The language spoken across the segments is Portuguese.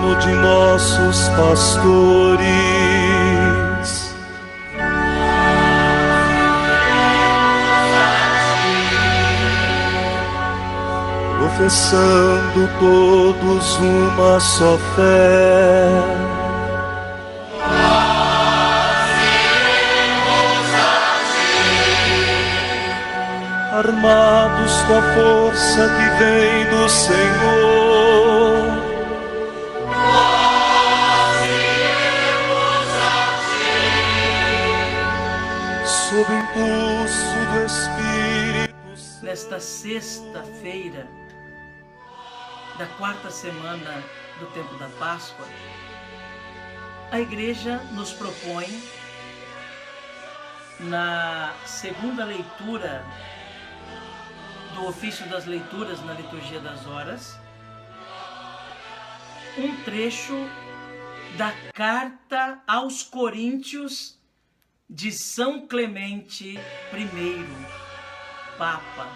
sono de nossos pastores. Professando todos uma só fé, armados com a força que vem do Senhor, nós iremos a ti, sob impulso do Espírito Santo. Nesta sexta-feira da quarta semana do tempo da Páscoa, a Igreja nos propõe, na segunda leitura do ofício das leituras na liturgia das horas, um trecho da carta aos Coríntios de São Clemente I, Papa.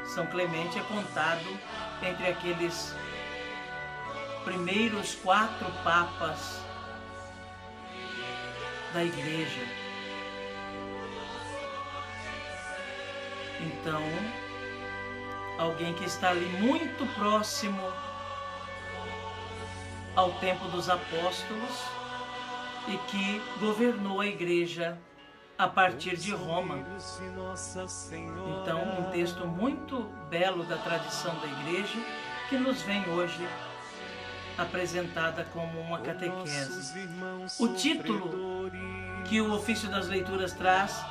São Clemente é contado entre aqueles primeiros 4 papas da Igreja. Então, alguém que está ali muito próximo ao tempo dos apóstolos e que governou a Igreja a partir de Roma. Então, um texto muito belo da tradição da Igreja que nos vem hoje apresentada como uma catequese. O título que o ofício das leituras traz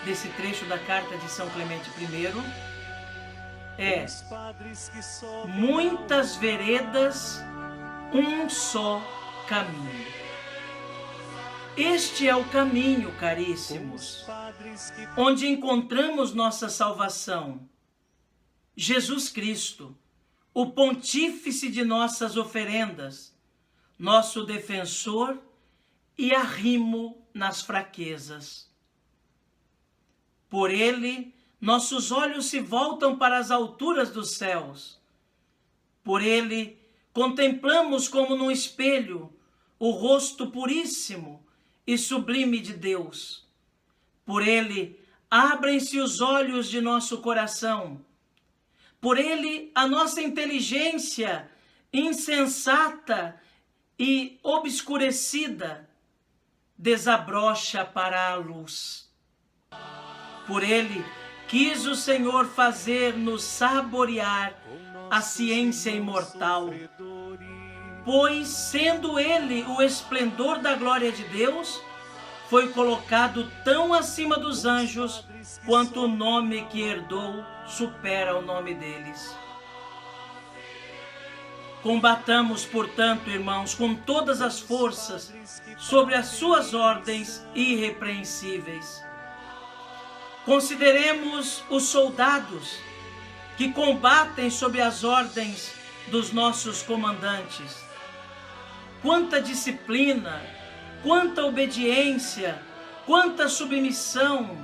desse trecho da carta de São Clemente I é: muitas veredas, um só caminho. Este é o caminho, caríssimos, onde encontramos nossa salvação. Jesus Cristo, o pontífice de nossas oferendas, nosso defensor e arrimo nas fraquezas. Por ele, nossos olhos se voltam para as alturas dos céus. Por ele, contemplamos como num espelho o rosto puríssimo e sublime de Deus. Por ele, abrem-se os olhos de nosso coração. Por ele, a nossa inteligência insensata e obscurecida desabrocha para a luz. Por ele, quis o Senhor fazer-nos saborear a ciência imortal, pois, sendo ele o esplendor da glória de Deus, foi colocado tão acima dos anjos, quanto o nome que herdou supera o nome deles. Combatamos, portanto, irmãos, com todas as forças, sobre as suas ordens irrepreensíveis. Consideremos os soldados que combatem sob as ordens dos nossos comandantes. Quanta disciplina, quanta obediência, quanta submissão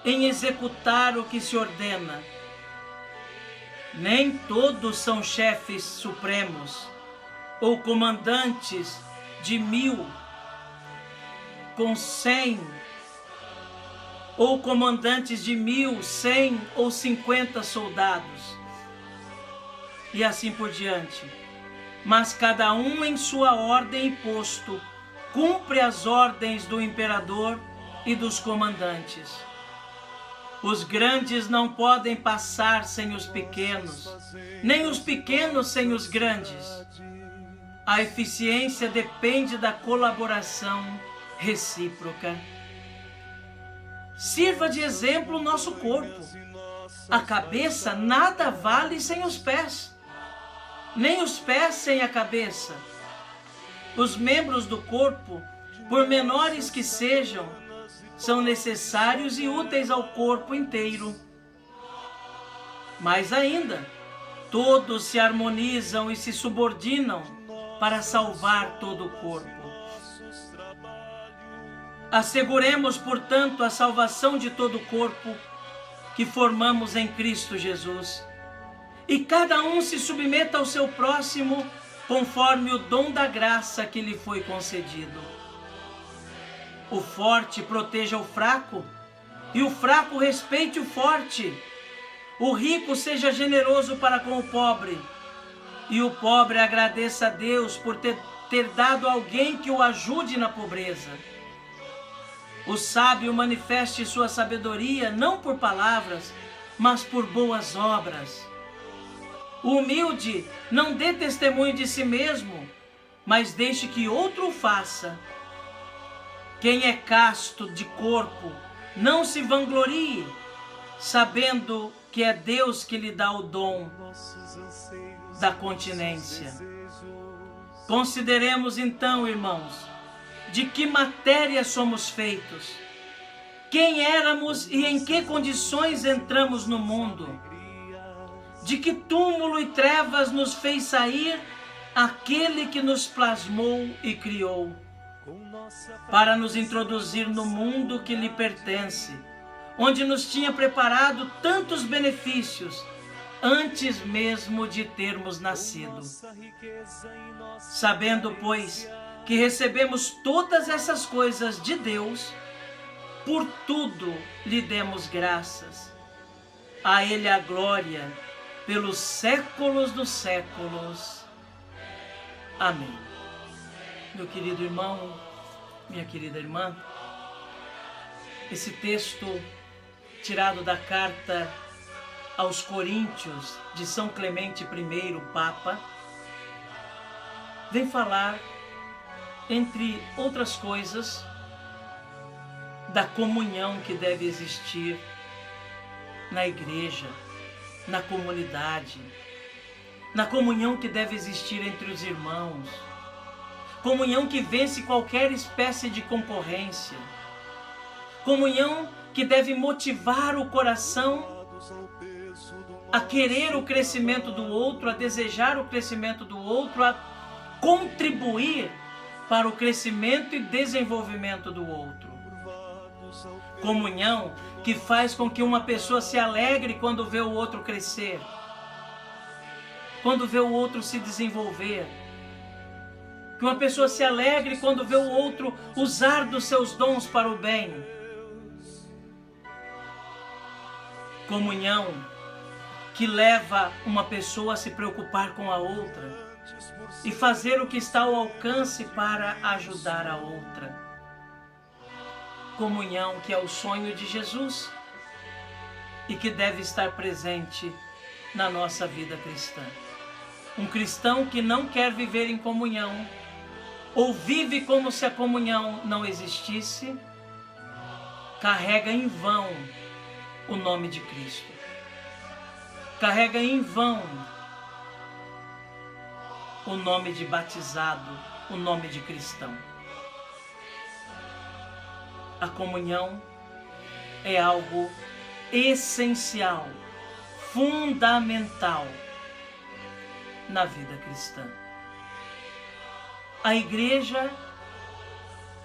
em executar o que se ordena. Nem todos são chefes supremos ou comandantes de 1000 com 100, ou comandantes de 1000, 100 ou 50 soldados, e assim por diante. Mas cada um em sua ordem e posto cumpre as ordens do imperador e dos comandantes. Os grandes não podem passar sem os pequenos, nem os pequenos sem os grandes. A eficiência depende da colaboração recíproca. Sirva de exemplo o nosso corpo. A cabeça nada vale sem os pés, nem os pés sem a cabeça. Os membros do corpo, por menores que sejam, são necessários e úteis ao corpo inteiro. Mais ainda, todos se harmonizam e se subordinam para salvar todo o corpo. Asseguremos, portanto, a salvação de todo o corpo que formamos em Cristo Jesus. E cada um se submeta ao seu próximo conforme o dom da graça que lhe foi concedido. O forte proteja o fraco, e o fraco respeite o forte. O rico seja generoso para com o pobre, e o pobre agradeça a Deus por ter dado alguém que o ajude na pobreza. O sábio manifeste sua sabedoria não por palavras, mas por boas obras. O humilde não dê testemunho de si mesmo, mas deixe que outro o faça. Quem é casto de corpo, não se vanglorie, sabendo que é Deus que lhe dá o dom da continência. Consideremos então, irmãos, de que matéria somos feitos, quem éramos e em que condições entramos no mundo, de que túmulo e trevas nos fez sair aquele que nos plasmou e criou, para nos introduzir no mundo que lhe pertence, onde nos tinha preparado tantos benefícios antes mesmo de termos nascido. Sabendo, pois, que recebemos todas essas coisas de Deus, por tudo lhe demos graças. A Ele a glória pelos séculos dos séculos. Amém. Meu querido irmão, minha querida irmã, esse texto tirado da carta aos Coríntios de São Clemente I, Papa, vem falar, entre outras coisas, da comunhão que deve existir na igreja, na comunidade, na comunhão que deve existir entre os irmãos, comunhão que vence qualquer espécie de concorrência, comunhão que deve motivar o coração a querer o crescimento do outro, a desejar o crescimento do outro, a contribuir para o crescimento e desenvolvimento do outro. Comunhão que faz com que uma pessoa se alegre quando vê o outro crescer, quando vê o outro se desenvolver. Que uma pessoa se alegre quando vê o outro usar dos seus dons para o bem. Comunhão que leva uma pessoa a se preocupar com a outra e fazer o que está ao alcance para ajudar a outra. Comunhão que é o sonho de Jesus e que deve estar presente na nossa vida cristã. Um cristão que não quer viver em comunhão, ou vive como se a comunhão não existisse, carrega em vão o nome de Cristo. Carrega em vão o nome de batizado, o nome de cristão. A comunhão é algo essencial, fundamental na vida cristã. A igreja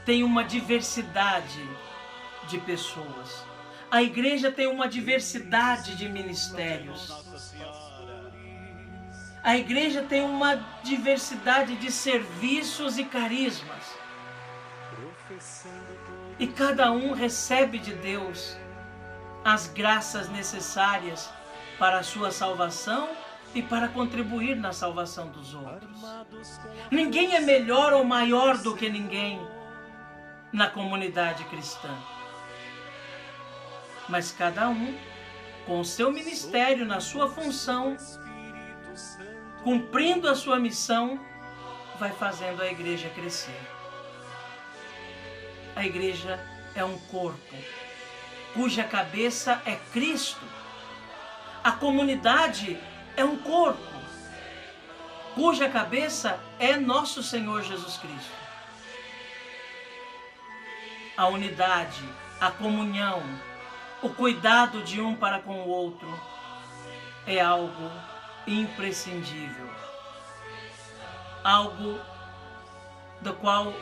tem uma diversidade de pessoas. A igreja tem uma diversidade de ministérios. A igreja tem uma diversidade de serviços e carismas. E cada um recebe de Deus as graças necessárias para a sua salvação e para contribuir na salvação dos outros. Ninguém é melhor ou maior do que ninguém na comunidade cristã. Mas cada um, com o seu ministério, na sua função, cumprindo a sua missão, vai fazendo a igreja crescer. A igreja é um corpo, cuja cabeça é Cristo. A comunidade é um corpo, cuja cabeça é nosso Senhor Jesus Cristo. A unidade, a comunhão, o cuidado de um para com o outro é algo imprescindível. Algo do qual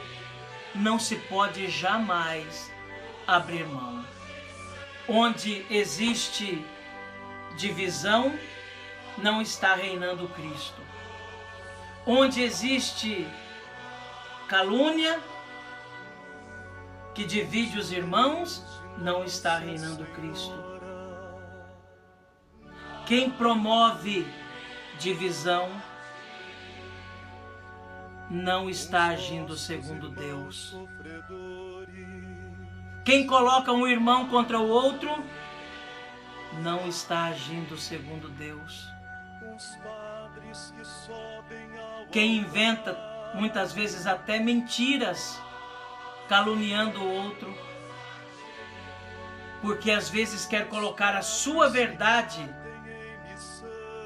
não se pode jamais abrir mão. Onde existe divisão, não está reinando Cristo. onde existe calúnia, que divide os irmãos, não está reinando Cristo. Quem promove divisão não está agindo segundo Deus. Quem coloca um irmão contra o outro não está agindo segundo Deus. Quem inventa muitas vezes até mentiras, caluniando o outro, porque às vezes quer colocar a sua verdade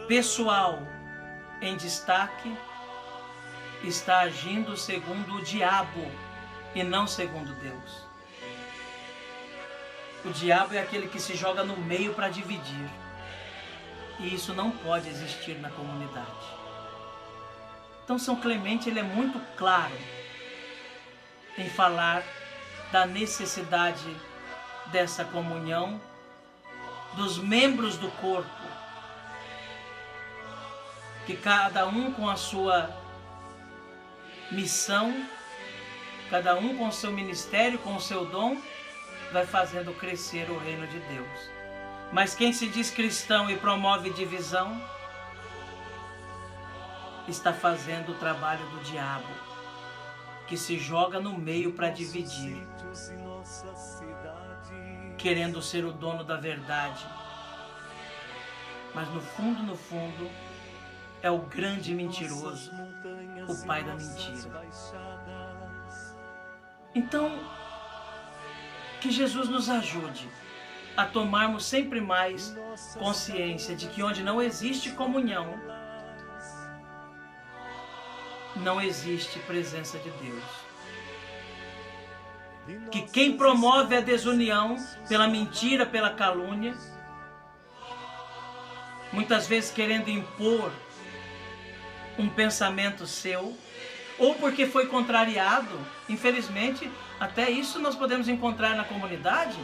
pessoal em destaque, está agindo segundo o diabo e não segundo Deus. O diabo é aquele que se joga no meio para dividir. E isso não pode existir na comunidade. Então São Clemente ele é muito claro em falar da necessidade dessa comunhão dos membros do corpo, que cada um com a sua missão, cada um com o seu ministério, com o seu dom, vai fazendo crescer o reino de Deus. Mas quem se diz cristão e promove divisão, está fazendo o trabalho do diabo, que se joga no meio para dividir, querendo ser o dono da verdade. Mas no fundo, é o grande mentiroso, o pai da mentira. Então, que Jesus nos ajude a tomarmos sempre mais consciência de que onde não existe comunhão, não existe presença de Deus. Que quem promove a desunião pela mentira, pela calúnia, muitas vezes querendo impor um pensamento seu, ou porque foi contrariado, infelizmente, até isso nós podemos encontrar na comunidade,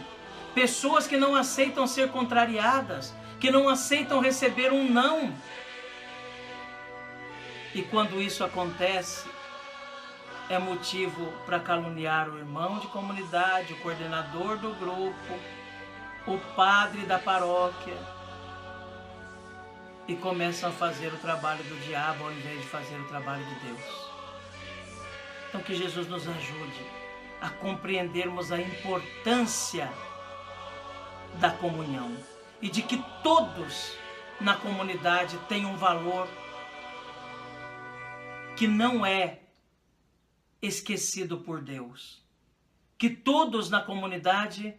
pessoas que não aceitam ser contrariadas, que não aceitam receber um não. E quando isso acontece, é motivo para caluniar o irmão de comunidade, o coordenador do grupo, o padre da paróquia, e começam a fazer o trabalho do diabo ao invés de fazer o trabalho de Deus. Então que Jesus nos ajude a compreendermos a importância da comunhão e de que todos na comunidade têm um valor que não é esquecido por Deus. Que todos na comunidade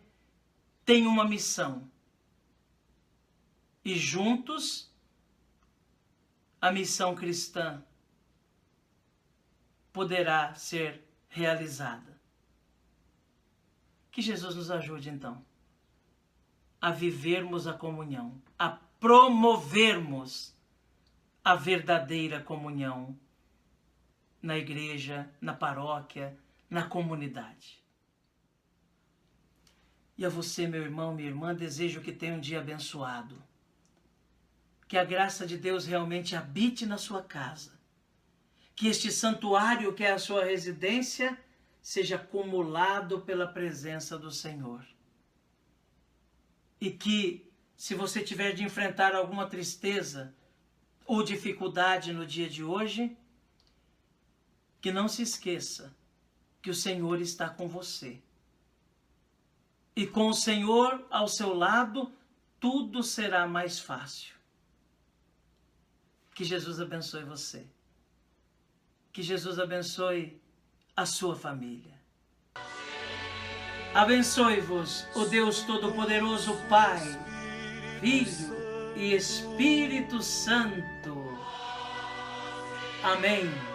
têm uma missão. E juntos, a missão cristã poderá ser realizada. Que Jesus nos ajude, então, a vivermos a comunhão, a promovermos a verdadeira comunhão na igreja, na paróquia, na comunidade. E a você, meu irmão, minha irmã, desejo que tenha um dia abençoado. Que a graça de Deus realmente habite na sua casa. Que este santuário que é a sua residência seja acumulado pela presença do Senhor. E que, se você tiver de enfrentar alguma tristeza ou dificuldade no dia de hoje, que não se esqueça que o Senhor está com você. E com o Senhor ao seu lado, tudo será mais fácil. Que Jesus abençoe você. Que Jesus abençoe a sua família. Abençoe-vos o Deus Todo-Poderoso, Pai, Filho e Espírito Santo. Amém.